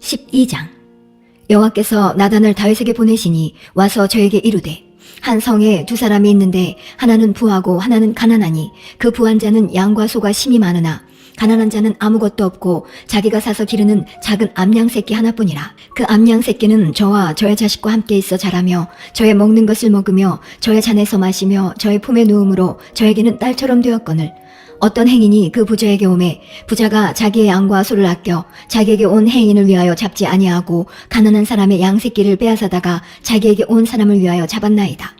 12장. 여호와께서 나단을 다윗에게 보내시니 와서 저에게 이르되, 한 성에 두 사람이 있는데 하나는 부하고 하나는 가난하니 그 부한 자는 양과 소가 심이 많으나 가난한 자는 아무것도 없고 자기가 사서 기르는 작은 암양 새끼 하나뿐이라. 그 암양 새끼는 저와 저의 자식과 함께 있어 자라며 저의 먹는 것을 먹으며 저의 잔에서 마시며 저의 품에 누움으로 저에게는 딸처럼 되었거늘, 어떤 행인이 그 부자에게 오매 부자가 자기의 양과 소를 아껴 자기에게 온 행인을 위하여 잡지 아니하고 가난한 사람의 양 새끼를 빼앗아다가 자기에게 온 사람을 위하여 잡았나이다.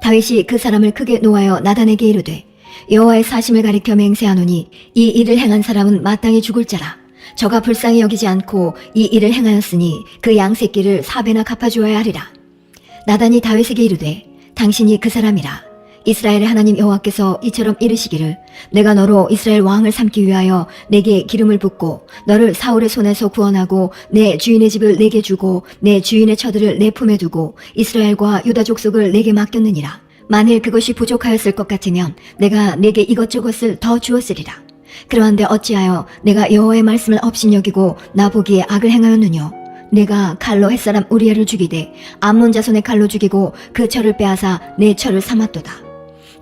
다윗이 그 사람을 크게 노하여 나단에게 이르되, 여호와의 사심을 가리켜 맹세하노니 이 일을 행한 사람은 마땅히 죽을 자라. 저가 불쌍히 여기지 않고 이 일을 행하였으니 그 양 새끼를 4배나 갚아주어야 하리라. 나단이 다윗에게 이르되, 당신이 그 사람이라. 이스라엘의 하나님 여호와께서 이처럼 이르시기를, 내가 너로 이스라엘 왕을 삼기 위하여 내게 기름을 붓고 너를 사울의 손에서 구원하고 내 주인의 집을 내게 주고 내 주인의 처들을 내 품에 두고 이스라엘과 유다 족속을 내게 맡겼느니라. 만일 그것이 부족하였을 것 같으면 내가 내게 이것저것을 더 주었으리라. 그러한데 어찌하여 내가 여호와의 말씀을 업신여기고 나보기에 악을 행하였느뇨? 내가 칼로 햇사람 우리야를 죽이되 암몬 자손의 칼로 죽이고 그 철을 빼앗아 내 철을 삼았도다.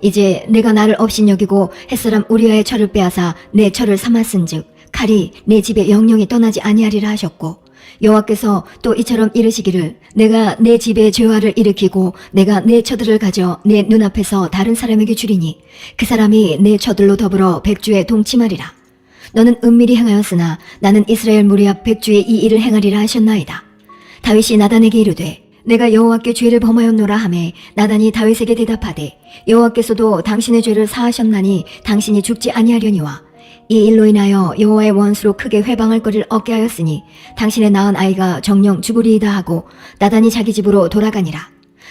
이제 내가 나를 업신여기고 햇사람 우리야의 철을 빼앗아 내 철을 삼았은즉 칼이 내 집에 영영이 떠나지 아니하리라 하셨고, 여호와께서 또 이처럼 이르시기를, 내가 내 집에 죄화를 일으키고 내가 내 처들을 가져 내 눈앞에서 다른 사람에게 주리니 그 사람이 내 처들로 더불어 백주에 동침하리라. 너는 은밀히 행하였으나 나는 이스라엘 무리 앞 백주에 이 일을 행하리라 하셨나이다. 다윗이 나단에게 이르되, 내가 여호와께 죄를 범하였노라 하매 나단이 다윗에게 대답하되, 여호와께서도 당신의 죄를 사하셨나니 당신이 죽지 아니하려니와 이 일로 인하여 여호와의 원수로 크게 회방할 거리를 얻게 하였으니 당신의 낳은 아이가 정녕 죽으리이다 하고 나단이 자기 집으로 돌아가니라.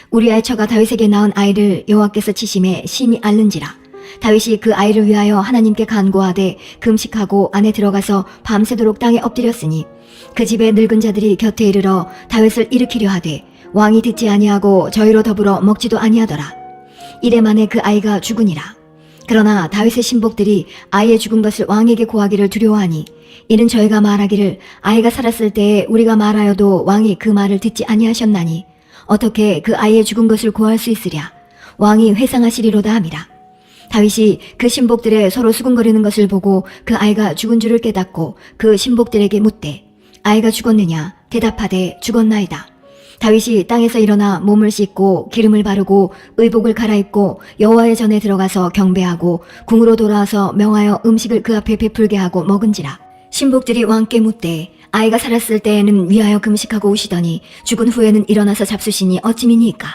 우리아의 처가 다윗에게 낳은 아이를 여호와께서 치심에 심히 앓는지라. 다윗이 그 아이를 위하여 하나님께 간구하되 금식하고 안에 들어가서 밤새도록 땅에 엎드렸으니 그 집의 늙은 자들이 곁에 이르러 다윗을 일으키려 하되 왕이 듣지 아니하고 저희로 더불어 먹지도 아니하더라. 이래 만에 그 아이가 죽으니라. 그러나 다윗의 신복들이 아이의 죽은 것을 왕에게 고하기를 두려워하니, 이는 저희가 말하기를 아이가 살았을 때에 우리가 말하여도 왕이 그 말을 듣지 아니하셨나니 어떻게 그 아이의 죽은 것을 고할 수 있으랴. 왕이 회상하시리로다 함이라. 다윗이 그 신복들의 서로 수군거리는 것을 보고 그 아이가 죽은 줄을 깨닫고 그 신복들에게 묻되, 아이가 죽었느냐? 대답하되 죽었나이다. 다윗이 땅에서 일어나 몸을 씻고 기름을 바르고 의복을 갈아입고 여호와의 전에 들어가서 경배하고 궁으로 돌아와서 명하여 음식을 그 앞에 베풀게 하고 먹은지라. 신복들이 왕께 묻되, 아이가 살았을 때에는 위하여 금식하고 오시더니 죽은 후에는 일어나서 잡수시니 어찌미니이까?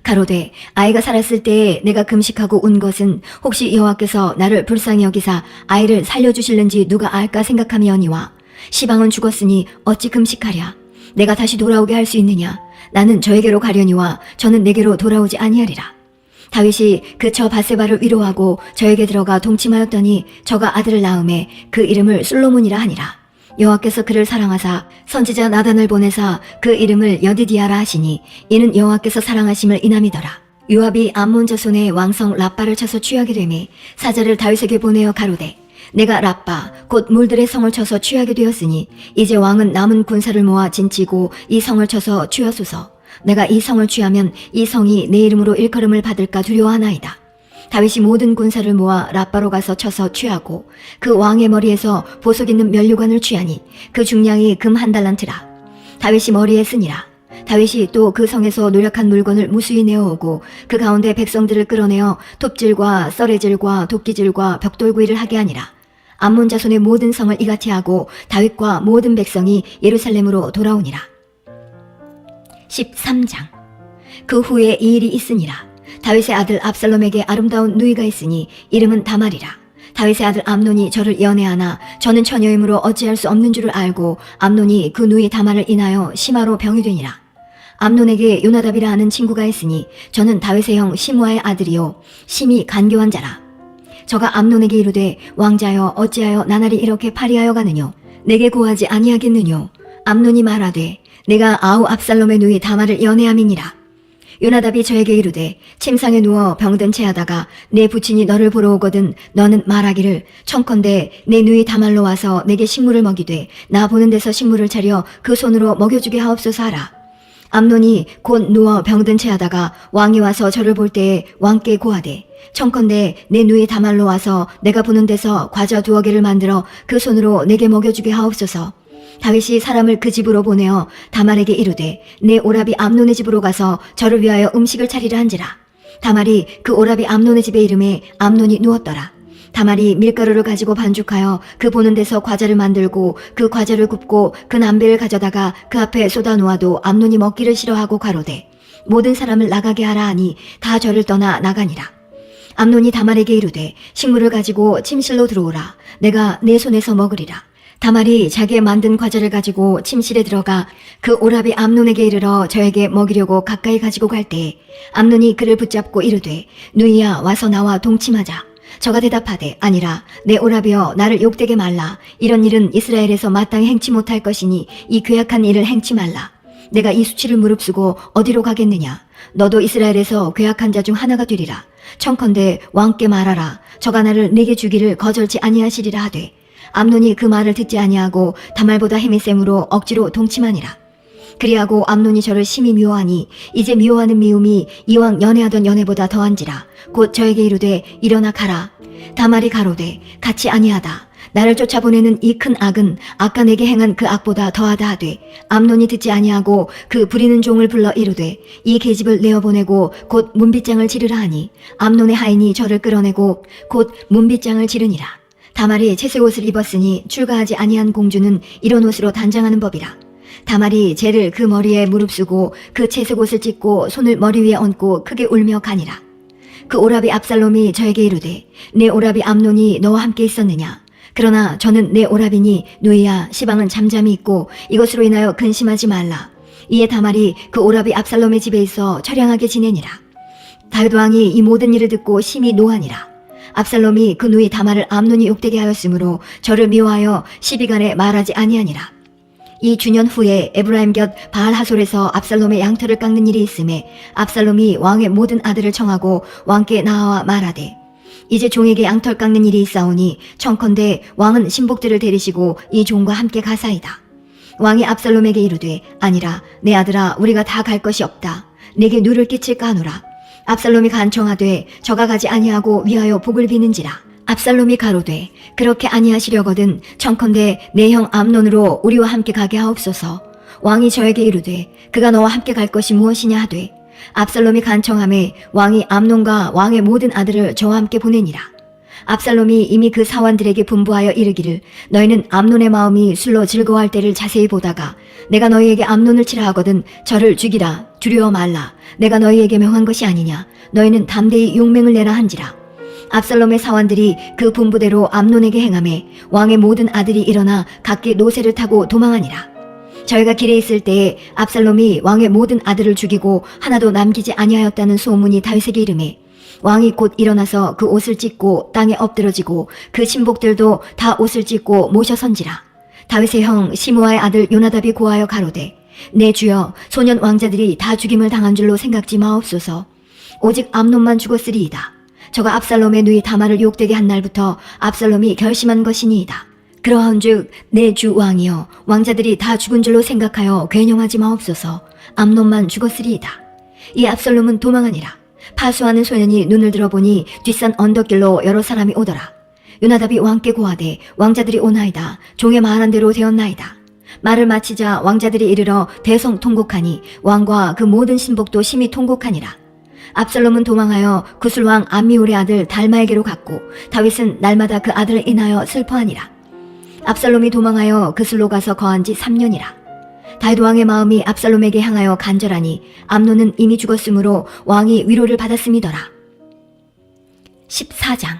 가로되, 아이가 살았을 때에 내가 금식하고 온 것은 혹시 여호와께서 나를 불쌍히 여기사 아이를 살려주실는지 누가 알까 생각함이오니와, 시방은 죽었으니 어찌 금식하랴? 내가 다시 돌아오게 할 수 있느냐? 나는 저에게로 가려니와 저는 내게로 돌아오지 아니하리라. 다윗이 그 처 밧세바를 위로하고 저에게 들어가 동침하였더니 저가 아들을 낳음에 그 이름을 솔로몬이라 하니라. 여호와께서 그를 사랑하사 선지자 나단을 보내사 그 이름을 여디디아라 하시니 이는 여호와께서 사랑하심을 인함이더라. 요압이 암몬 자손의 왕성 라빠를 쳐서 취하게 되매 사자를 다윗에게 보내어 가로되, 내가 라빠 곧 물들의 성을 쳐서 취하게 되었으니 이제 왕은 남은 군사를 모아 진치고 이 성을 쳐서 취하소서. 내가 이 성을 취하면 이 성이 내 이름으로 일컬음을 받을까 두려워하나이다. 다윗이 모든 군사를 모아 라빠로 가서 쳐서 취하고 그 왕의 머리에서 보석 있는 면류관을 취하니 그 중량이 금 1달란트라. 다윗이 머리에 쓰니라. 다윗이 또 그 성에서 노력한 물건을 무수히 내어오고 그 가운데 백성들을 끌어내어 톱질과 썰애질과 도끼질과 벽돌구이를 하게 하니라. 암몬 자손의 모든 성을 이같이 하고 다윗과 모든 백성이 예루살렘으로 돌아오니라. 13장. 그 후에 이 일이 있으니라. 다윗의 아들 압살롬에게 아름다운 누이가 있으니 이름은 다말이라. 다윗의 아들 암논이 저를 연애하나 저는 처녀이므로 어찌할 수 없는 줄을 알고 암논이 그 누이 다말을 인하여 심화로 병이 되니라. 암논에게 요나답이라 하는 친구가 있으니 저는 다윗의 형 시므아의 아들이요 심히 간교한 자라. 저가 암논에게 이르되, 왕자여 어찌하여 나날이 이렇게 파리하여 가느뇨? 내게 고하지 아니하겠느뇨? 암논이 말하되, 내가 아우 압살롬의 누이 다말을 연애함이니라. 요나답이 저에게 이르되 침상에 누워 병든 채하다가 내 부친이 너를 보러 오거든 너는 말하기를 청컨대 내 누이 다말로 와서 내게 식물을 먹이되 나 보는 데서 식물을 차려 그 손으로 먹여주게 하옵소서 하라. 암논이 곧 누워 병든 채하다가 왕이 와서 저를 볼 때에 왕께 고하되 청컨대 내 누이 다말로 와서 내가 보는 데서 과자 2개를 만들어 그 손으로 내게 먹여주게 하옵소서. 다윗이 사람을 그 집으로 보내어 다말에게 이르되 내 오라비 암논의 집으로 가서 저를 위하여 음식을 차리라 한지라. 다말이 그 오라비 암논의 집에 이름에 암논이 누웠더라. 다말이 밀가루를 가지고 반죽하여 그 보는 데서 과자를 만들고 그 과자를 굽고 그 남배를 가져다가 그 앞에 쏟아 놓아도 암논이 먹기를 싫어하고 가로되 모든 사람을 나가게 하라 하니 다 저를 떠나 나가니라. 암논이 다말에게 이르되 식물을 가지고 침실로 들어오라. 내가 내 손에서 먹으리라. 다말이 자기의 만든 과자를 가지고 침실에 들어가 그 오라비 암논에게 이르러 저에게 먹이려고 가까이 가지고 갈 때에 암논이 그를 붙잡고 이르되 누이야 와서 나와 동침하자. 저가 대답하되 아니라 내 오라비여 나를 욕되게 말라. 이런 일은 이스라엘에서 마땅히 행치 못할 것이니 이 괴악한 일을 행치 말라. 내가 이 수치를 무릅쓰고 어디로 가겠느냐. 너도 이스라엘에서 괴악한 자 중 하나가 되리라. 청컨대 왕께 말하라. 저가 나를 내게 주기를 거절치 아니하시리라 하되 암논이 그 말을 듣지 아니하고 다말보다 힘이 셈으로 억지로 동침하니라. 그리하고 암논이 저를 심히 미워하니 이제 미워하는 미움이 이왕 연애하던 연애보다 더한지라. 곧 저에게 이르되 일어나 가라. 다말이 가로되 같이 아니하다. 나를 쫓아보내는 이 큰 악은 아까 내게 행한 그 악보다 더하다 하되 암논이 듣지 아니하고 그 부리는 종을 불러 이르되 이 계집을 내어보내고 곧 문빗장을 지르라 하니 암논의 하인이 저를 끌어내고 곧 문빗장을 지르니라. 다말이 채색 옷을 입었으니 출가하지 아니한 공주는 이런 옷으로 단장하는 법이라. 다말이 쟤를 그 머리에 무릅쓰고 그 채색 옷을 찢고 손을 머리 위에 얹고 크게 울며 가니라. 그 오라비 압살롬이 저에게 이르되 내 오라비 암논이 너와 함께 있었느냐. 그러나 저는 내 오라비니 누이야 시방은 잠잠히 있고 이것으로 인하여 근심하지 말라. 이에 다말이 그 오라비 압살롬의 집에 있어 처량하게 지내니라. 다윗 왕이 이 모든 일을 듣고 심히 노하니라. 압살롬이 그 누이 다말을 암논이 욕되게 하였으므로 저를 미워하여 시비간에 말하지 아니하니라. 이 주년 후에 에브라임 곁 바알 하솔에서 압살롬의 양털을 깎는 일이 있음에 압살롬이 왕의 모든 아들을 청하고 왕께 나와 말하되 이제 종에게 양털 깎는 일이 있사오니 청컨대 왕은 신복들을 데리시고 이 종과 함께 가사이다. 왕이 압살롬에게 이르되 아니라 내 아들아 우리가 다 갈 것이 없다. 내게 누를 끼칠까 하노라. 압살롬이 간청하되 저가 가지 아니하고 위하여 복을 비는지라. 압살롬이 가로되 그렇게 아니하시려거든 청컨대 내 형 암논으로 우리와 함께 가게 하옵소서. 왕이 저에게 이르되 그가 너와 함께 갈 것이 무엇이냐 하되 압살롬이 간청하매 왕이 암논과 왕의 모든 아들을 저와 함께 보내니라. 압살롬이 이미 그 사원들에게 분부하여 이르기를 너희는 암논의 마음이 술로 즐거워할 때를 자세히 보다가 내가 너희에게 암논을 치라 하거든 저를 죽이라. 두려워 말라. 내가 너희에게 명한 것이 아니냐. 너희는 담대히 용맹을 내라 한지라. 압살롬의 사원들이 그 분부대로 암논에게 행하매 왕의 모든 아들이 일어나 각기 노새를 타고 도망하니라. 저희가 길에 있을 때에 압살롬이 왕의 모든 아들을 죽이고 하나도 남기지 아니하였다는 소문이 다윗에게 이르매 왕이 곧 일어나서 그 옷을 찢고 땅에 엎드러지고 그 신복들도 다 옷을 찢고 모셔 선지라. 다윗의 형 시므아의 아들 요나답이 고하여 가로되 내 주여 소년 왕자들이 다 죽임을 당한 줄로 생각지 마옵소서. 오직 암논만 죽었으리이다. 저가 압살롬의 누이 다말을 욕되게 한 날부터 압살롬이 결심한 것이니이다. 그러한즉 내 주 왕이여 왕자들이 다 죽은 줄로 생각하여 괴념하지 마옵소서. 암논만 죽었으리이다. 이 압살롬은 도망하니라. 파수하는 소년이 눈을 들어보니 뒷산 언덕길로 여러 사람이 오더라. 요나답이 왕께 고하되 왕자들이 오나이다. 종의 말한 대로 되었나이다. 말을 마치자 왕자들이 이르러 대성 통곡하니 왕과 그 모든 신복도 심히 통곡하니라. 압살롬은 도망하여 구술왕 암미울의 아들 달마에게로 갔고 다윗은 날마다 그 아들을 인하여 슬퍼하니라. 압살롬이 도망하여 그슬로 가서 거한 지 3년이라. 다윗 왕의 마음이 압살롬에게 향하여 간절하니 암논은 이미 죽었으므로 왕이 위로를 받았음이더라. 14장.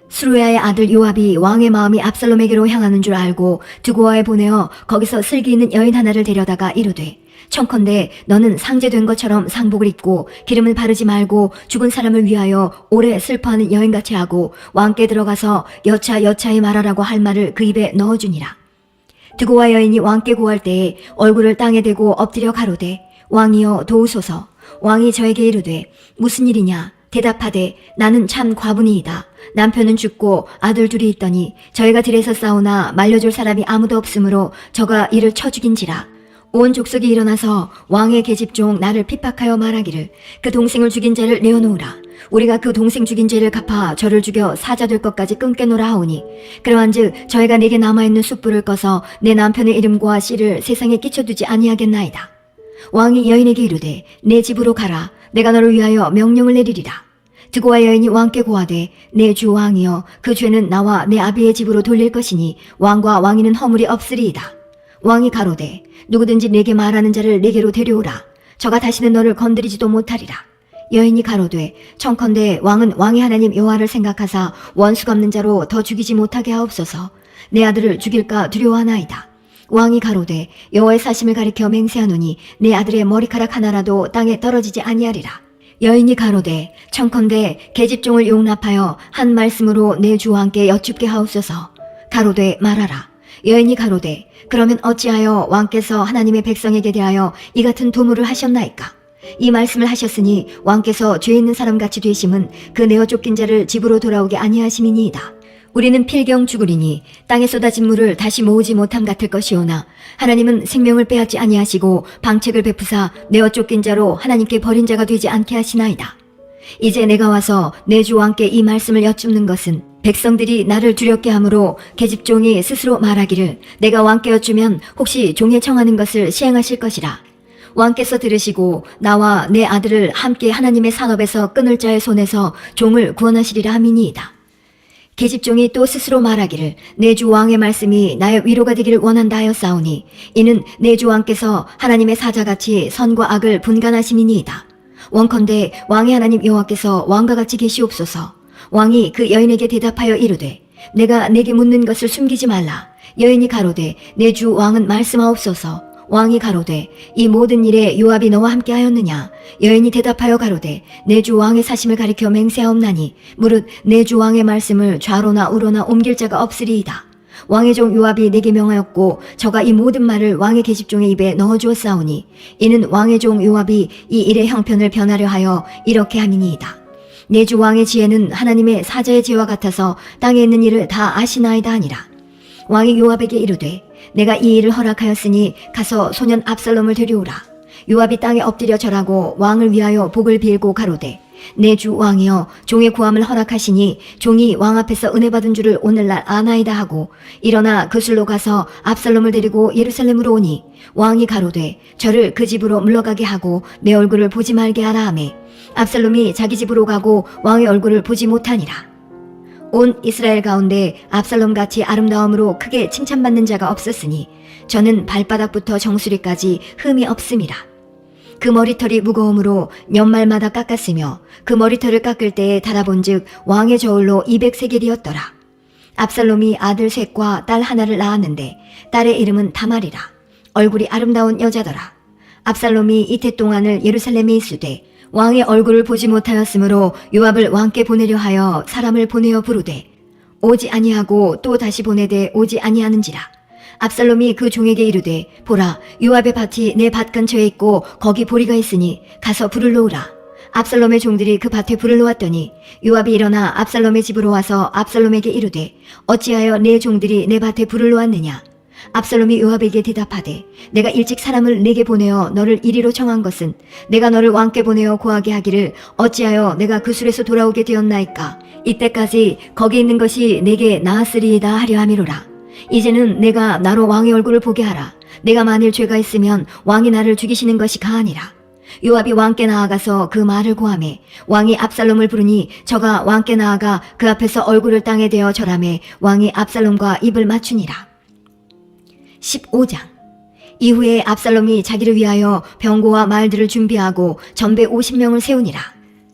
스루야의 아들 요압이 왕의 마음이 압살롬에게로 향하는 줄 알고 두고아에 보내어 거기서 슬기 있는 여인 하나를 데려다가 이르되 청컨대 너는 상제된 것처럼 상복을 입고 기름을 바르지 말고 죽은 사람을 위하여 오래 슬퍼하는 여인같이 하고 왕께 들어가서 여차여차히 말하라고 할 말을 그 입에 넣어주니라. 두고와 여인이 왕께 고할 때에 얼굴을 땅에 대고 엎드려 가로되 왕이여 도우소서. 왕이 저에게 이르되 무슨 일이냐? 대답하되 나는 참 과부니이다. 남편은 죽고 아들 둘이 있더니 저희가 들에서 싸우나 말려줄 사람이 아무도 없으므로 저가 이를 쳐 죽인지라. 온 족속이 일어나서 왕의 계집종 나를 핍박하여 말하기를 그 동생을 죽인 자를 내어놓으라. 우리가 그 동생 죽인 죄를 갚아 저를 죽여 사자 될 것까지 끊게노라 하오니 그러한즉 저희가 내게 남아있는 숯불을 꺼서 내 남편의 이름과 씨를 세상에 끼쳐두지 아니하겠나이다. 왕이 여인에게 이르되 내 집으로 가라. 내가 너를 위하여 명령을 내리리라. 드고와 여인이 왕께 고하되 내 주 왕이여 그 죄는 나와 내 아비의 집으로 돌릴 것이니 왕과 왕위는 허물이 없으리이다. 왕이 가로되 누구든지 내게 말하는 자를 내게로 데려오라. 저가 다시는 너를 건드리지도 못하리라. 여인이 가로되 청컨대 왕은 왕의 하나님 여호와를 생각하사 원수 갚는 자로 더 죽이지 못하게 하옵소서. 내 아들을 죽일까 두려워하나이다. 왕이 가로되 여호와의 사심을 가리켜 맹세하노니 내 아들의 머리카락 하나라도 땅에 떨어지지 아니하리라. 여인이 가로되 청컨대 계집종을 용납하여 한 말씀으로 내 주 왕께 여쭙게 하옵소서. 가로되 말하라. 여인이 가로되 그러면 어찌하여 왕께서 하나님의 백성에게 대하여 이 같은 도모를 하셨나이까? 이 말씀을 하셨으니 왕께서 죄 있는 사람같이 되심은 그 내어 쫓긴 자를 집으로 돌아오게 아니하심이니이다. 우리는 필경 죽으리니 땅에 쏟아진 물을 다시 모으지 못함 같을 것이오나 하나님은 생명을 빼앗지 아니하시고 방책을 베푸사 내어 쫓긴 자로 하나님께 버린 자가 되지 않게 하시나이다. 이제 내가 와서 내 주 왕께 이 말씀을 여쭙는 것은 백성들이 나를 두렵게 하므로 계집종이 스스로 말하기를 내가 왕께 여쭈면 혹시 종의 청하는 것을 시행하실 것이라. 왕께서 들으시고 나와 내 아들을 함께 하나님의 산업에서 끊을 자의 손에서 종을 구원하시리라 함이니이다. 계집종이 또 스스로 말하기를 내 주 왕의 말씀이 나의 위로가 되기를 원한다 하였사오니 이는 내 주 왕께서 하나님의 사자같이 선과 악을 분간하심이니이다. 원컨대 왕의 하나님 여호와께서 왕과 같이 계시옵소서. 왕이 그 여인에게 대답하여 이르되 내가 내게 묻는 것을 숨기지 말라. 여인이 가로되 내 주 왕은 말씀하옵소서. 왕이 가로되 이 모든 일에 요압이 너와 함께 하였느냐? 여인이 대답하여 가로되 내 주 왕의 사심을 가리켜 맹세하옵나니 무릇 내 주 왕의 말씀을 좌로나 우로나 옮길 자가 없으리이다. 왕의 종 요압이 내게 명하였고 저가 이 모든 말을 왕의 계집종의 입에 넣어주었사오니 이는 왕의 종 요압이 이 일의 형편을 변하려 하여 이렇게 함이니이다. 내 주 왕의 지혜는 하나님의 사자의 지혜와 같아서 땅에 있는 일을 다 아시나이다 하니라. 왕이 요압에게 이르되 내가 이 일을 허락하였으니 가서 소년 압살롬을 데려오라. 요압이 땅에 엎드려 절하고 왕을 위하여 복을 빌고 가로되 내 주 왕이여 종의 구함을 허락하시니 종이 왕 앞에서 은혜 받은 줄을 오늘날 아나이다 하고 일어나 그술로 가서 압살롬을 데리고 예루살렘으로 오니 왕이 가로되 저를 그 집으로 물러가게 하고 내 얼굴을 보지 말게 하라 하매 압살롬이 자기 집으로 가고 왕의 얼굴을 보지 못하니라. 온 이스라엘 가운데 압살롬같이 아름다움으로 크게 칭찬받는 자가 없었으니 저는 발바닥부터 정수리까지 흠이 없음이라. 그 머리털이 무거움으로 연말마다 깎았으며 그 머리털을 깎을 때에 달아본즉 왕의 저울로 200세겔이었더라. 압살롬이 아들 셋과 딸 하나를 낳았는데 딸의 이름은 다말이라. 얼굴이 아름다운 여자더라. 압살롬이 이태 동안을 예루살렘에 있으되 왕의 얼굴을 보지 못하였으므로 요압을 왕께 보내려 하여 사람을 보내어 부르되 오지 아니하고 또 다시 보내되 오지 아니하는지라. 압살롬이 그 종에게 이르되 보라 요압의 밭이 내 밭 근처에 있고 거기 보리가 있으니 가서 불을 놓으라. 압살롬의 종들이 그 밭에 불을 놓았더니 요압이 일어나 압살롬의 집으로 와서 압살롬에게 이르되 어찌하여 내 종들이 내 밭에 불을 놓았느냐. 압살롬이 요압에게 대답하되 내가 일찍 사람을 내게 보내어 너를 이리로 청한 것은 내가 너를 왕께 보내어 고하게 하기를 어찌하여 내가 그 술에서 돌아오게 되었나이까. 이때까지 거기 있는 것이 내게 나았으리이다 하려 함이로라. 이제는 내가 나로 왕의 얼굴을 보게 하라. 내가 만일 죄가 있으면 왕이 나를 죽이시는 것이 가하니라. 요압이 왕께 나아가서 그 말을 고하매 왕이 압살롬을 부르니 저가 왕께 나아가 그 앞에서 얼굴을 땅에 대어 절하매 왕이 압살롬과 입을 맞추니라. 15장. 이후에 압살롬이 자기를 위하여 병거와 말들을 준비하고 전배 50명을 세우니라.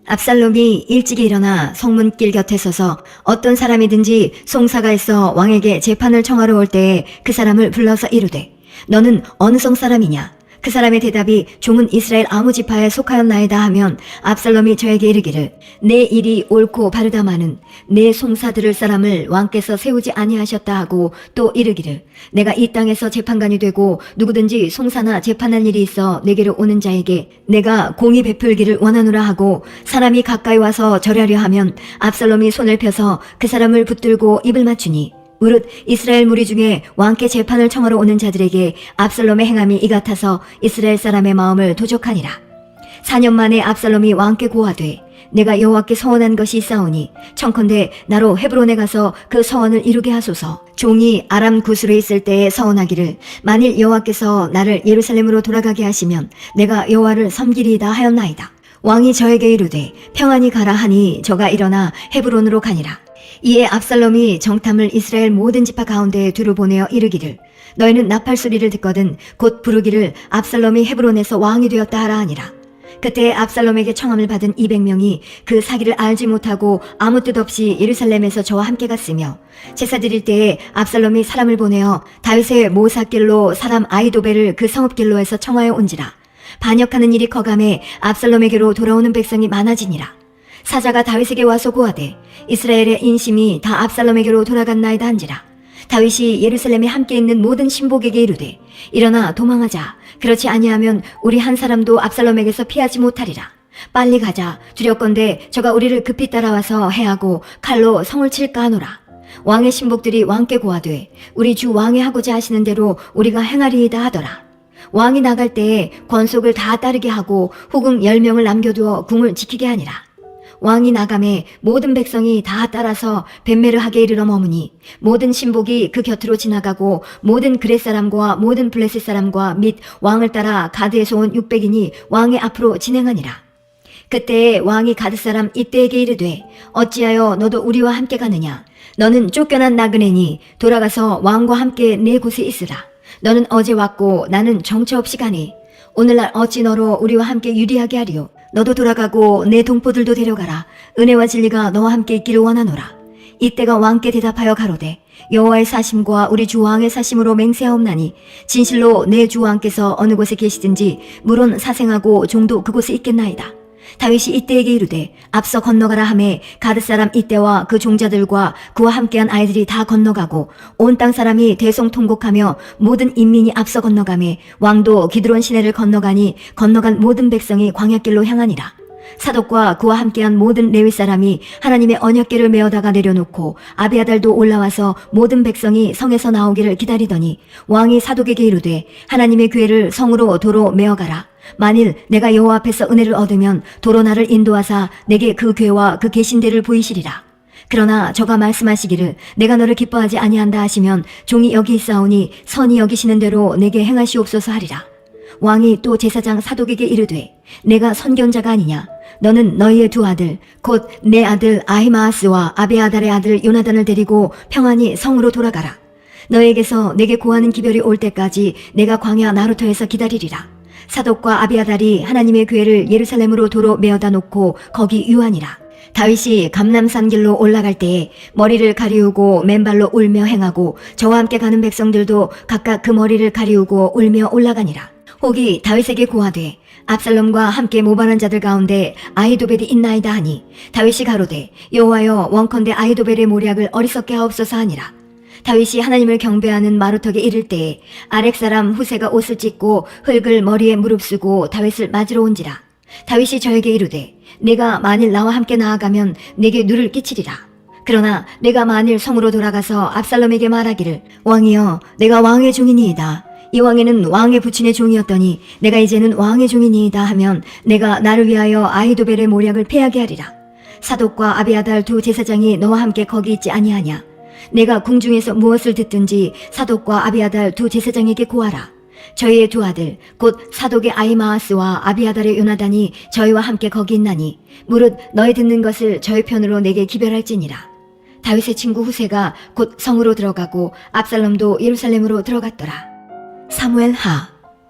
압살롬이 일찍 일어나 성문길 곁에 서서 어떤 사람이든지 송사가 있어 왕에게 재판을 청하러 올 때에 그 사람을 불러서 이르되 너는 어느 성 사람이냐? 그 사람의 대답이 종은 이스라엘 아무 지파에 속하였나이다 하면 압살롬이 저에게 이르기를 내 일이 옳고 바르다마는 내 송사 들을 사람을 왕께서 세우지 아니하셨다 하고 또 이르기를 내가 이 땅에서 재판관이 되고 누구든지 송사나 재판할 일이 있어 내게로 오는 자에게 내가 공의 베풀기를 원하노라 하고 사람이 가까이 와서 절하려 하면 압살롬이 손을 펴서 그 사람을 붙들고 입을 맞추니 무릇 이스라엘 무리 중에 왕께 재판을 청하러 오는 자들에게 압살롬의 행함이 이 같아서 이스라엘 사람의 마음을 도적하니라. 4년 만에 압살롬이 왕께 고하되 내가 여호와께 서원한 것이 있사오니 청컨대 나로 헤브론에 가서 그 서원을 이루게 하소서. 종이 아람 구스로 있을 때에 서원하기를 만일 여호와께서 나를 예루살렘으로 돌아가게 하시면 내가 여호와를 섬기리이다 하였나이다. 왕이 저에게 이르되 평안히 가라 하니 저가 일어나 헤브론으로 가니라. 이에 압살롬이 정탐을 이스라엘 모든 지파 가운데에 두루 보내어 이르기를 너희는 나팔 소리를 듣거든 곧 부르기를 압살롬이 헤브론에서 왕이 되었다 하라 하니라. 그때 압살롬에게 청함을 받은 200명이 그 사기를 알지 못하고 아무 뜻 없이 예루살렘에서 저와 함께 갔으며 제사 드릴 때에 압살롬이 사람을 보내어 다윗의 모사길로 사람 아히도벨을 그 성읍길로에서 청하여 온지라. 반역하는 일이 커감해 압살롬에게로 돌아오는 백성이 많아지니라. 사자가 다윗에게 와서 고하되 이스라엘의 인심이 다 압살롬에게로 돌아갔나이다 한지라. 다윗이 예루살렘에 함께 있는 모든 신복에게 이르되 일어나 도망하자. 그렇지 아니하면 우리 한 사람도 압살롬에게서 피하지 못하리라. 빨리 가자. 두렵건대 저가 우리를 급히 따라와서 해하고 칼로 성을 칠까 하노라. 왕의 신복들이 왕께 고하되 우리 주 왕이 하고자 하시는 대로 우리가 행하리이다 하더라. 왕이 나갈 때에 권속을 다 따르게 하고 후궁 10명을 남겨두어 궁을 지키게 하니라. 왕이 나감에 모든 백성이 다 따라서 벳메르하게 이르러 머무니 모든 신복이 그 곁으로 지나가고 모든 그렛 사람과 모든 블레셋 사람과 및 왕을 따라 가드에서 온 600인이 왕의 앞으로 진행하니라. 그때 왕이 가드 사람 이때에게 이르되 어찌하여 너도 우리와 함께 가느냐. 너는 쫓겨난 나그네니 돌아가서 왕과 함께 내 곳에 있으라. 너는 어제 왔고 나는 정처 없이 가니 오늘날 어찌 너로 우리와 함께 유리하게 하리요. 너도 돌아가고 내 동포들도 데려가라. 은혜와 진리가 너와 함께 있기를 원하노라. 이때가 왕께 대답하여 가로되 여호와의 사심과 우리 주 왕의 사심으로 맹세하옵나니 진실로 내 주 왕께서 어느 곳에 계시든지 물론 사생하고 종도 그곳에 있겠나이다. 다윗이 이때에게 이르되 앞서 건너가라 하매 가드 사람 이때와 그 종자들과 그와 함께한 아이들이 다 건너가고 온 땅 사람이 대성통곡하며 모든 인민이 앞서 건너가매 왕도 기드론 시내를 건너가니 건너간 모든 백성이 광야길로 향하니라. 사독과 그와 함께한 모든 레위 사람이 하나님의 언약궤를 메어다가 내려놓고 아비아달도 올라와서 모든 백성이 성에서 나오기를 기다리더니 왕이 사독에게 이르되 하나님의 궤를 성으로 도로 메어가라. 만일 내가 여호와 앞에서 은혜를 얻으면 도로 나를 인도하사 내게 그 궤와 그 계신대를 보이시리라. 그러나 저가 말씀하시기를 내가 너를 기뻐하지 아니한다 하시면 종이 여기 있사오니 선히 여기시는 대로 내게 행하시옵소서 하리라. 왕이 또 제사장 사독에게 이르되 내가 선견자가 아니냐. 너는 너희의 두 아들 곧 내 아들 아히마아스와 아비아달의 아들 요나단을 데리고 평안히 성으로 돌아가라. 너에게서 내게 고하는 기별이 올 때까지 내가 광야 나루터에서 기다리리라. 사독과 아비아달이 하나님의 궤를 예루살렘으로 도로 메어다 놓고 거기 유하니라. 다윗이 감람산 길로 올라갈 때에 머리를 가리우고 맨발로 울며 행하고 저와 함께 가는 백성들도 각각 그 머리를 가리우고 울며 올라가니라. 혹이 다윗에게 고하되 압살롬과 함께 모반한 자들 가운데 아히도벨이 있나이다 하니 다윗이 가로되 여호와여 원컨대 아히도벨의 모략을 어리석게 하옵소서 하니라. 다윗이 하나님을 경배하는 마루턱에 이를 때에 아렉 사람 후세가 옷을 찢고 흙을 머리에 무릅쓰고 다윗을 맞으러 온지라. 다윗이 저에게 이르되 내가 만일 나와 함께 나아가면 내게 누를 끼치리라. 그러나 내가 만일 성으로 돌아가서 압살롬에게 말하기를 왕이여 내가 왕의 종이니이다. 이 왕에는 왕의 부친의 종이었더니 내가 이제는 왕의 종이니이다 하면 내가 나를 위하여 아히도벨의 모략을 패하게 하리라. 사독과 아비아달 두 제사장이 너와 함께 거기 있지 아니하냐. 내가 궁중에서 무엇을 듣든지 사독과 아비아달 두 제사장에게 고하라. 저희의 두 아들 곧 사독의 아히마아스와 아비아달의 요나단이 저희와 함께 거기 있나니 무릇 너희 듣는 것을 저희 편으로 내게 기별할지니라. 다윗의 친구 후세가 곧 성으로 들어가고 압살롬도 예루살렘으로 들어갔더라. 사무엘 하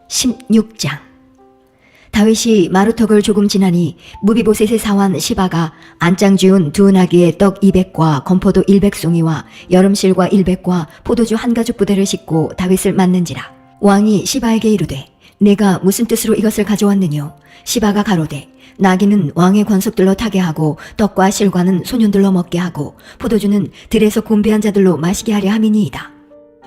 16장. 다윗이 마루턱을 조금 지나니 무비보셋의 사환 시바가 안장 지운 두 나귀의 떡 200과 건포도 100송이와 여름실과 100과 포도주 한 가죽 부대를 싣고 다윗을 맞는지라. 왕이 시바에게 이르되 내가 무슨 뜻으로 이것을 가져왔느뇨? 시바가 가로되 나귀는 왕의 권속들로 타게 하고 떡과 실과는 소년들로 먹게 하고 포도주는 들에서 곤비한 자들로 마시게 하려 함이니이다.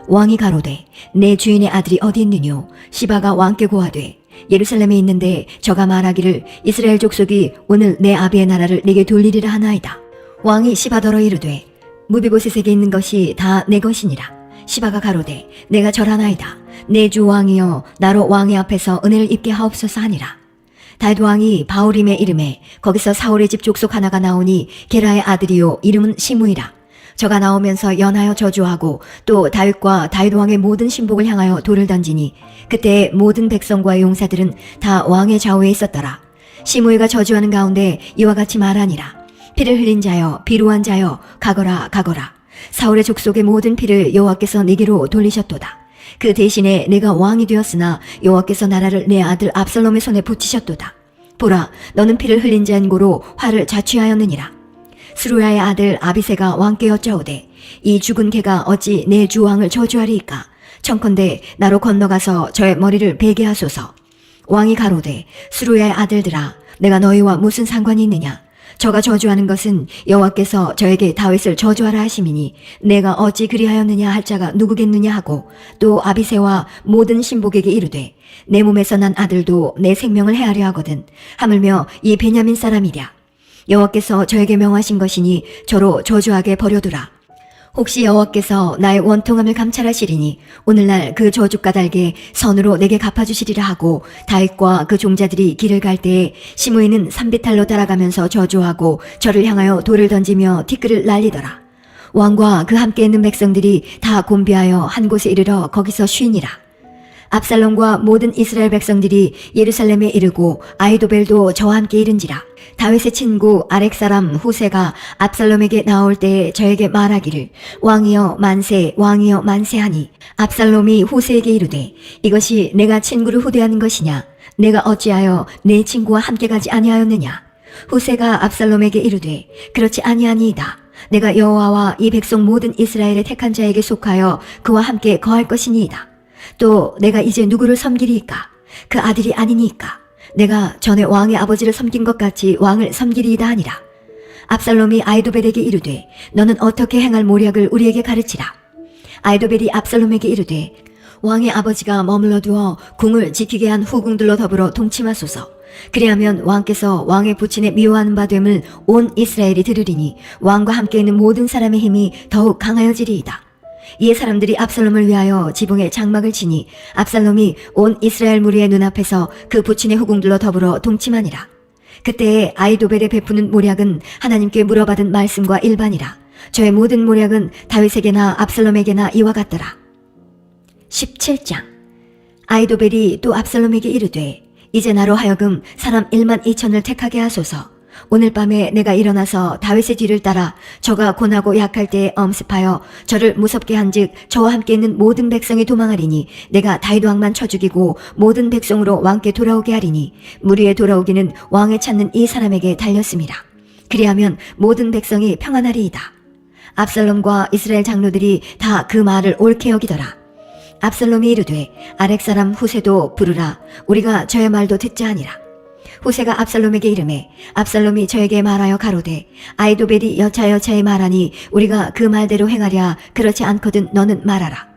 왕이 가로되 내 주인의 아들이 어디 있느뇨? 시바가 왕께 고하되 예루살렘에 있는데 저가 말하기를 이스라엘 족속이 오늘 내 아비의 나라를 내게 돌리리라 하나이다. 왕이 시바더러 이르되 무비보셋에게 있는 것이 다 내 것이니라. 시바가 가로되 내가 절하나이다. 내 주 왕이여 나로 왕의 앞에서 은혜를 입게 하옵소서 하니라. 다윗 왕이 바울임의 이름에 거기서 사울의 집 족속 하나가 나오니 게라의 아들이요 이름은 시므이라. 저가 나오면서 연하여 저주하고 또 다윗과 다윗 왕의 모든 신복을 향하여 돌을 던지니 그때 모든 백성과 용사들은 다 왕의 좌우에 있었더라. 시므이가 저주하는 가운데 이와 같이 말하니라. 피를 흘린 자여 비루한 자여 가거라 가거라. 사울의 족속의 모든 피를 여호와께서 내게로 돌리셨도다. 그 대신에 내가 왕이 되었으나 여호와께서 나라를 내 아들 압살롬의 손에 붙이셨도다. 보라, 너는 피를 흘린 자인 고로 화를 자취하였느니라. 스루야의 아들 아비새가 왕께 여짜오되 이 죽은 개가 어찌 내 주 왕을 저주하리이까? 청컨대 나로 건너가서 저의 머리를 베게 하소서. 왕이 가로되 스루야의 아들들아 내가 너희와 무슨 상관이 있느냐? 저가 저주하는 것은 여호와께서 저에게 다윗을 저주하라 하심이니 내가 어찌 그리하였느냐 할 자가 누구겠느냐 하고 또 아비새와 모든 신복에게 이르되 내 몸에서 난 아들도 내 생명을 해하려 하거든 하물며 이 베냐민 사람이랴. 여호와께서 저에게 명하신 것이니 저로 저주하게 버려두라. 혹시 여호와께서 나의 원통함을 감찰하시리니 오늘날 그 저주 까닭에 선으로 내게 갚아주시리라 하고 다윗과 그 종자들이 길을 갈 때에 시므이는 산비탈로 따라가면서 저주하고 저를 향하여 돌을 던지며 티끌을 날리더라. 왕과 그 함께 있는 백성들이 다 곤비하여 한 곳에 이르러 거기서 쉬니라. 압살롬과 모든 이스라엘 백성들이 예루살렘에 이르고 아히도벨도 저와 함께 이른지라. 다윗의 친구 아렉 사람 후세가 압살롬에게 나올 때에 저에게 말하기를 왕이여 만세 왕이여 만세하니 압살롬이 후세에게 이르되 이것이 내가 친구를 후대하는 것이냐? 내가 어찌하여 내 친구와 함께 가지 아니하였느냐? 후세가 압살롬에게 이르되 그렇지 아니하니이다. 내가 여호와와 이 백성 모든 이스라엘의 택한 자에게 속하여 그와 함께 거할 것이니이다. 또 내가 이제 누구를 섬기리이까? 그 아들이 아니니까. 내가 전에 왕의 아버지를 섬긴 것 같이 왕을 섬기리이다 하니라. 압살롬이 아히도벨에게 이르되 너는 어떻게 행할 모략을 우리에게 가르치라. 아히도벨이 압살롬에게 이르되 왕의 아버지가 머물러 두어 궁을 지키게 한 후궁들로 더불어 동침하소서. 그리하면 왕께서 왕의 부친에 미워하는 바 됨을 온 이스라엘이 들으리니 왕과 함께 있는 모든 사람의 힘이 더욱 강하여지리이다. 이에 사람들이 압살롬을 위하여 지붕에 장막을 치니 압살롬이 온 이스라엘 무리의 눈앞에서 그 부친의 후궁들로 더불어 동침하니라. 그때에 아히도벨의 베푸는 모략은 하나님께 물어받은 말씀과 일반이라. 저의 모든 모략은 다윗에게나 압살롬에게나 이와 같더라. 17장. 아히도벨이 또 압살롬에게 이르되 이제 나로 하여금 사람 1만 2천을 택하게 하소서. 오늘 밤에 내가 일어나서 다윗의 뒤를 따라 저가 고나고 약할 때에 엄습하여 저를 무섭게 한즉 저와 함께 있는 모든 백성이 도망하리니 내가 다윗 왕만 쳐 죽이고 모든 백성으로 왕께 돌아오게 하리니 무리에 돌아오기는 왕을 찾는 이 사람에게 달렸습니다. 그리하면 모든 백성이 평안하리이다. 압살롬과 이스라엘 장로들이 다 그 말을 옳게 여기더라. 압살롬이 이르되 아렉 사람 후세도 부르라. 우리가 저의 말도 듣자 하니라. 후세가 압살롬에게 이르매 압살롬이 저에게 말하여 가로되 아히도벨이 여차여차히 말하니 우리가 그 말대로 행하랴. 그렇지 않거든 너는 말하라.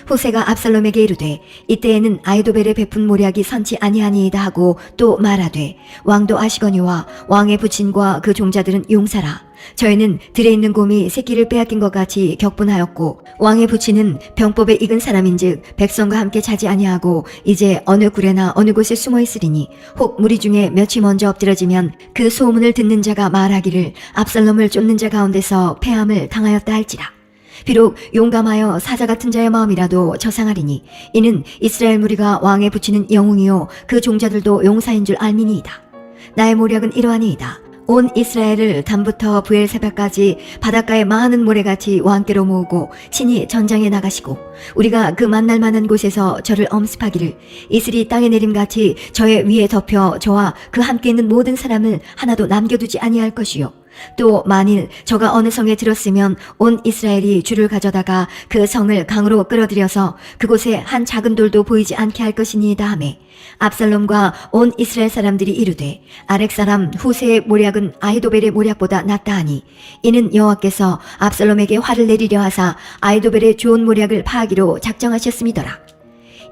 후세가 압살롬에게 이르되 이때에는 아히도벨의 베푼 모략이 선치 아니하니이다 하고 또 말하되 왕도 아시거니와 왕의 부친과 그 종자들은 용사라. 저희는 들에 있는 곰이 새끼를 빼앗긴 것 같이 격분하였고 왕의 부친은 병법에 익은 사람인즉 백성과 함께 자지 아니하고 이제 어느 굴에나 어느 곳에 숨어 있으리니 혹 무리 중에 몇이 먼저 엎드러지면 그 소문을 듣는 자가 말하기를 압살롬을 쫓는 자 가운데서 패함을 당하였다 할지라. 비록 용감하여 사자 같은 자의 마음이라도 저상하리니 이는 이스라엘 무리가 왕에 붙이는 영웅이요 그 종자들도 용사인 줄 알미니이다. 나의 모략은 이러하니이다. 온 이스라엘을 단부터 브엘세바까지 바닷가의 많은 모래같이 왕께로 모으고 친히 전장에 나가시고 우리가 그 만날 만한 곳에서 저를 엄습하기를 이슬이 땅에 내림같이 저의 위에 덮여 저와 그 함께 있는 모든 사람을 하나도 남겨두지 아니할 것이요 또 만일 저가 어느 성에 들었으면 온 이스라엘이 줄을 가져다가 그 성을 강으로 끌어들여서 그곳에 한 작은 돌도 보이지 않게 할 것이니이다 하매 압살롬과 온 이스라엘 사람들이 이르되 아렉 사람 후세의 모략은 아히도벨의 모략보다 낫다 하니 이는 여호와께서 압살롬에게 화를 내리려 하사 아히도벨의 좋은 모략을 파하기로 작정하셨음이더라.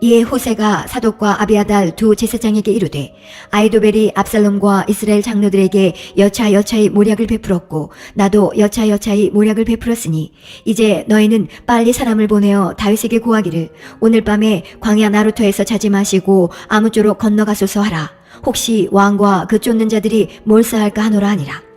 이에 후세가 사독과 아비아달 두 제사장에게 이르되 아히도벨이 압살롬과 이스라엘 장로들에게 여차여차히 모략을 베풀었고 나도 여차여차히 모략을 베풀었으니 이제 너희는 빨리 사람을 보내어 다윗에게 고하기를 오늘 밤에 광야 나루터에서 자지 마시고 아무쪼록 건너가소서 하라. 혹시 왕과 그 쫓는 자들이 몰사할까 하노라 하니라.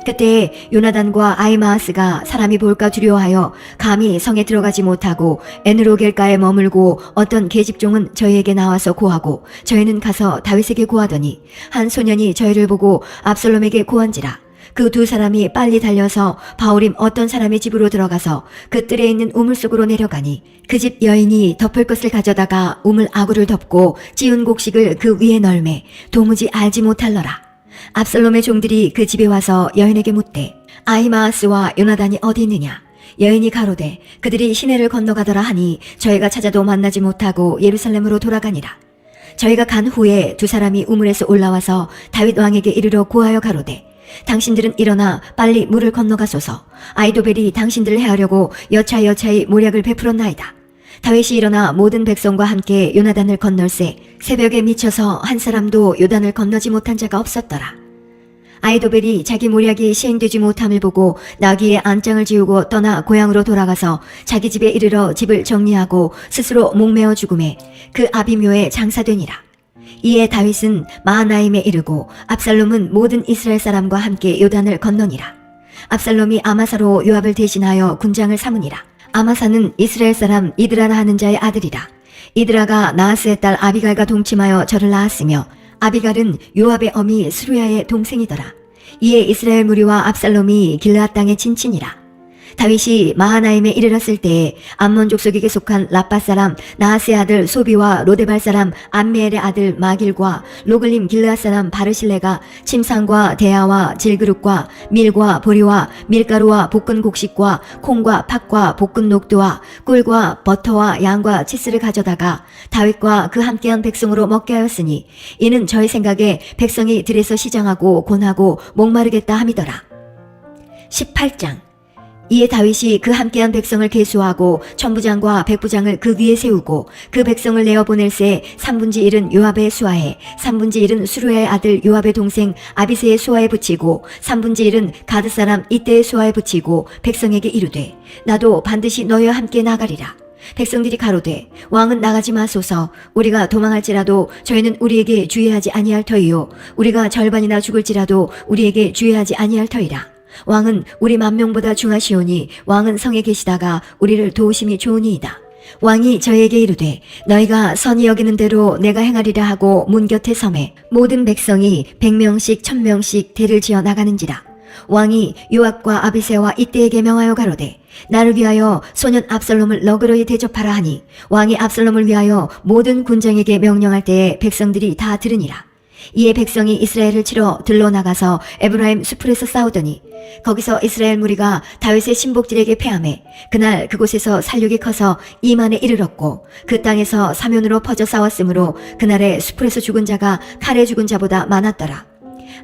그때 요나단과 아히마아스가 사람이 볼까 두려워하여 감히 성에 들어가지 못하고 에느로겔가에 머물고 어떤 계집종은 저희에게 나와서 고하고 저희는 가서 다윗에게 고하더니 한 소년이 저희를 보고 압살롬에게 고한지라. 그 두 사람이 빨리 달려서 바오림 어떤 사람의 집으로 들어가서 그 뜰에 있는 우물 속으로 내려가니 그 집 여인이 덮을 것을 가져다가 우물 아구를 덮고 찌운 곡식을 그 위에 널매 도무지 알지 못할러라. 압살롬의 종들이 그 집에 와서 여인에게 묻되 아히마아스와 요나단이 어디 있느냐. 여인이 가로되 그들이 시내를 건너가더라 하니 저희가 찾아도 만나지 못하고 예루살렘으로 돌아가니라. 저희가 간 후에 두 사람이 우물에서 올라와서 다윗 왕에게 이르러 고하여 가로되 당신들은 일어나 빨리 물을 건너가소서. 아히도벨이 당신들을 해하려고 여차여차히 모략을 베풀었나이다. 다윗이 일어나 모든 백성과 함께 요나단을 건널세 새벽에 미쳐서 한 사람도 요단을 건너지 못한 자가 없었더라. 아히도벨이 자기 모략이 시행되지 못함을 보고 나귀의 안장을 지우고 떠나 고향으로 돌아가서 자기 집에 이르러 집을 정리하고 스스로 목매어 죽음에 그 아비묘에 장사되니라. 이에 다윗은 마하나임에 이르고 압살롬은 모든 이스라엘 사람과 함께 요단을 건너니라. 압살롬이 아마사로 요압을 대신하여 군장을 삼으니라. 아마사는 이스라엘 사람 이드라라 하는 자의 아들이라. 이드라가 나하스의 딸 아비갈과 동침하여 저를 낳았으며 아비갈은 요압의 어미 스루야의 동생이더라. 이에 이스라엘 무리와 압살롬이 길르앗 땅에 진친이라. 다윗이 마하나임에 이르렀을 때에 암몬 족속에게 속한 라빠 사람 나하스의 아들 소비와 로데발 사람 암미엘의 아들 마길과 로글림 길르앗 사람 바르실레가 침상과 대야와 질그릇과 밀과 보리와 밀가루와 볶은 곡식과 콩과 팥과 볶은 녹두와 꿀과 버터와 양과 치스를 가져다가 다윗과 그 함께한 백성으로 먹게 하였으니 이는 저희 생각에 백성이 들에서 시장하고 곤하고 목마르겠다 함이더라. 18장. 이에 다윗이 그 함께한 백성을 계수하고 천부장과 백부장을 그 위에 세우고 그 백성을 내어 보낼새 3분지 1은 요압의 수하에 3분지 1은 수루의 아들 요압의 동생 아비새의 수하에 붙이고 3분지 1은 가드 사람 이때의 수하에 붙이고 백성에게 이르되 나도 반드시 너희와 함께 나가리라. 백성들이 가로되 왕은 나가지 마소서. 우리가 도망할지라도 저희는 우리에게 주의하지 아니할 터이요 우리가 절반이나 죽을지라도 우리에게 주의하지 아니할 터이라. 왕은 우리 만명보다 중하시오니 왕은 성에 계시다가 우리를 도우심이 좋으니이다. 왕이 저에게 이르되 너희가 선히 여기는 대로 내가 행하리라 하고 문 곁에 섬에 모든 백성이 100명씩 1000명씩 대를 지어 나가는지라. 왕이 요압과 아비새와 이때에게 명하여 가로되 나를 위하여 소년 압살롬을 너그러이 대접하라 하니 왕이 압살롬을 위하여 모든 군장에게 명령할 때에 백성들이 다 들으니라. 이에 백성이 이스라엘을 치러 들러 나가서 에브라임 수풀에서 싸우더니 거기서 이스라엘 무리가 다윗의 신복들에게 패하매 그날 그곳에서 살육이 커서 이만에 이르렀고 그 땅에서 사면으로 퍼져 싸웠으므로 그날에 수풀에서 죽은 자가 칼에 죽은 자보다 많았더라.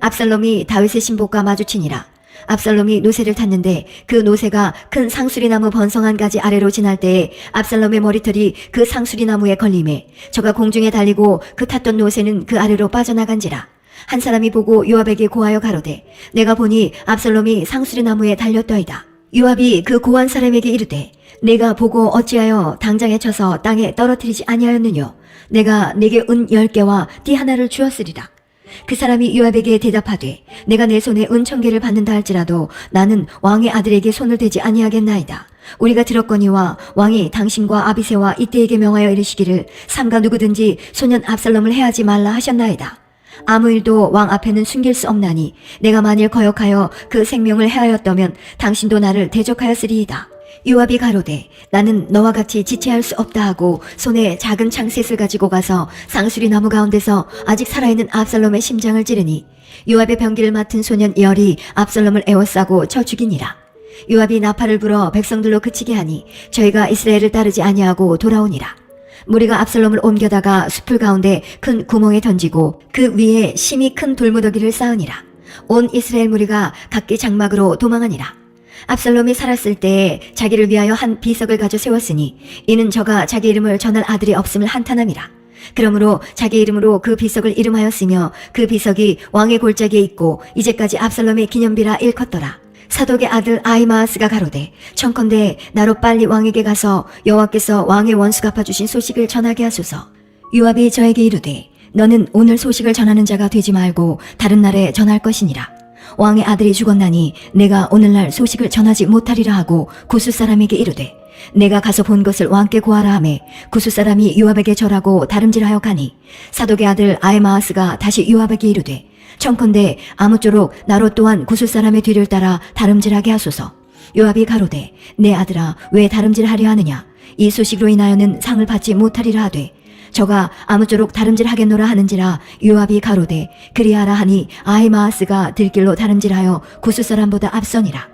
압살롬이 다윗의 신복과 마주치니라. 압살롬이 노새를 탔는데 그 노새가 큰 상수리나무 번성한 가지 아래로 지날 때에 압살롬의 머리털이 그 상수리나무에 걸림에 저가 공중에 달리고 그 탔던 노새는 그 아래로 빠져나간지라. 한 사람이 보고 요압에게 고하여 가로되 내가 보니 압살롬이 상수리나무에 달렸더이다. 요압이 그 고한 사람에게 이르되 내가 보고 어찌하여 당장에 쳐서 땅에 떨어뜨리지 아니하였느뇨. 내가 네게 은 10개와 띠 하나를 주었으리라. 그 사람이 요압에게 대답하되 내가 내 손에 은 1000개를 받는다 할지라도 나는 왕의 아들에게 손을 대지 아니하겠나이다. 우리가 들었거니와 왕이 당신과 아비새와 이때에게 명하여 이르시기를 삼가 누구든지 소년 압살롬을 해하지 말라 하셨나이다. 아무 일도 왕 앞에는 숨길 수 없나니 내가 만일 거역하여 그 생명을 해하였다면 당신도 나를 대적하였으리이다. 요압이 가로되 나는 너와 같이 지체할 수 없다 하고 손에 작은 창셋을 가지고 가서 상수리 나무 가운데서 아직 살아있는 압살롬의 심장을 찌르니 요압의 병기를 맡은 소년 열이 압살롬을 에워싸고 쳐 죽이니라. 요압이 나팔을 불어 백성들로 그치게 하니 저희가 이스라엘을 따르지 아니하고 돌아오니라. 무리가 압살롬을 옮겨다가 숲을 가운데 큰 구멍에 던지고 그 위에 심히 큰 돌무더기를 쌓으니라. 온 이스라엘 무리가 각기 장막으로 도망하니라. 압살롬이 살았을 때에 자기를 위하여 한 비석을 가져 세웠으니 이는 저가 자기 이름을 전할 아들이 없음을 한탄함이라. 그러므로 자기 이름으로 그 비석을 이름하였으며 그 비석이 왕의 골짜기에 있고 이제까지 압살롬의 기념비라 일컫더라. 사독의 아들 아히마아스가 가로되 청컨대 나로 빨리 왕에게 가서 여호와께서 왕의 원수 갚아주신 소식을 전하게 하소서. 요압이 저에게 이르되 너는 오늘 소식을 전하는 자가 되지 말고 다른 날에 전할 것이니라. 왕의 아들이 죽었나니 내가 오늘날 소식을 전하지 못하리라 하고 구스 사람에게 이르되 내가 가서 본 것을 왕께 고하라 하매 구스 사람이 요압에게 절하고 다름질하여 가니 사독의 아들 아히마아스가 다시 요압에게 이르되 청컨대 아무쪼록 나로 또한 구스 사람의 뒤를 따라 다름질하게 하소서. 요압이 가로되 내 아들아 왜 다름질하려 하느냐. 이 소식으로 인하여는 상을 받지 못하리라 하되 저가 아무쪼록 다름질하겠노라 하는지라. 요압이 가로되 그리하라 하니 아히마아스가 들길로 다름질하여 구스 사람보다 앞서니라.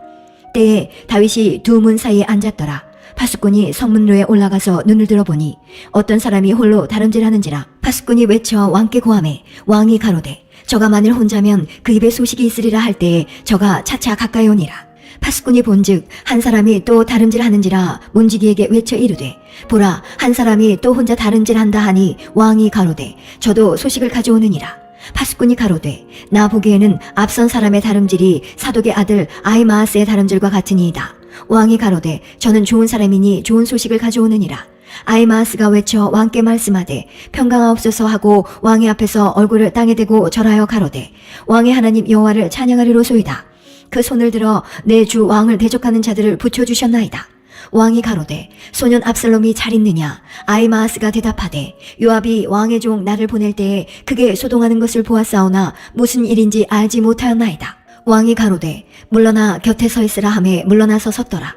때에 다윗이 두 문 사이에 앉았더라. 파수꾼이 성문로에 올라가서 눈을 들어보니 어떤 사람이 홀로 다름질하는지라. 파수꾼이 외쳐 왕께 고하매 왕이 가로되 저가 만일 혼자면 그 입에 소식이 있으리라 할 때에 저가 차차 가까이 오니라. 파수꾼이 본즉 한 사람이 또 다름질하는지라 문지기에게 외쳐 이르되 보라 한 사람이 또 혼자 다름질한다 하니 왕이 가로되 저도 소식을 가져오느니라. 파수꾼이 가로되 나 보기에는 앞선 사람의 다름질이 사독의 아들 아히마아스의 다름질과 같으니이다. 왕이 가로되 저는 좋은 사람이니 좋은 소식을 가져오느니라. 아히마아스가 외쳐 왕께 말씀하되 평강하옵소서 하고 왕의 앞에서 얼굴을 땅에 대고 절하여 가로되 왕의 하나님 여호와를 찬양하리로소이다. 그 손을 들어 내 주 왕을 대적하는 자들을 붙여주셨나이다. 왕이 가로되 소년 압살롬이 잘 있느냐. 아히마아스가 대답하되 요압이 왕의 종 나를 보낼 때에 그게 소동하는 것을 보았사오나 무슨 일인지 알지 못하였나이다. 왕이 가로되 물러나 곁에 서 있으라 하매 물러나서 섰더라.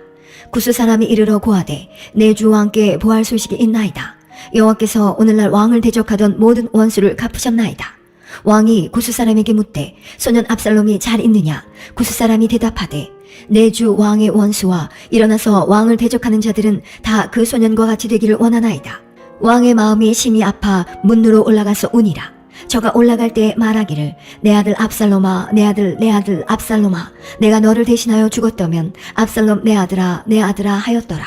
구스 사람이 이르러 고하되 내 주 왕께 보할 소식이 있나이다. 여호와께서 오늘날 왕을 대적하던 모든 원수를 갚으셨나이다. 왕이 구스 사람에게 묻되 소년 압살롬이 잘 있느냐. 구스 사람이 대답하되 내 주 왕의 원수와 일어나서 왕을 대적하는 자들은 다 그 소년과 같이 되기를 원하나이다. 왕의 마음이 심히 아파 문으로 올라가서 우니라. 저가 올라갈 때 말하기를 내 아들 압살롬아 내 아들 압살롬아 내가 너를 대신하여 죽었다면 압살롬 내 아들아 하였더라.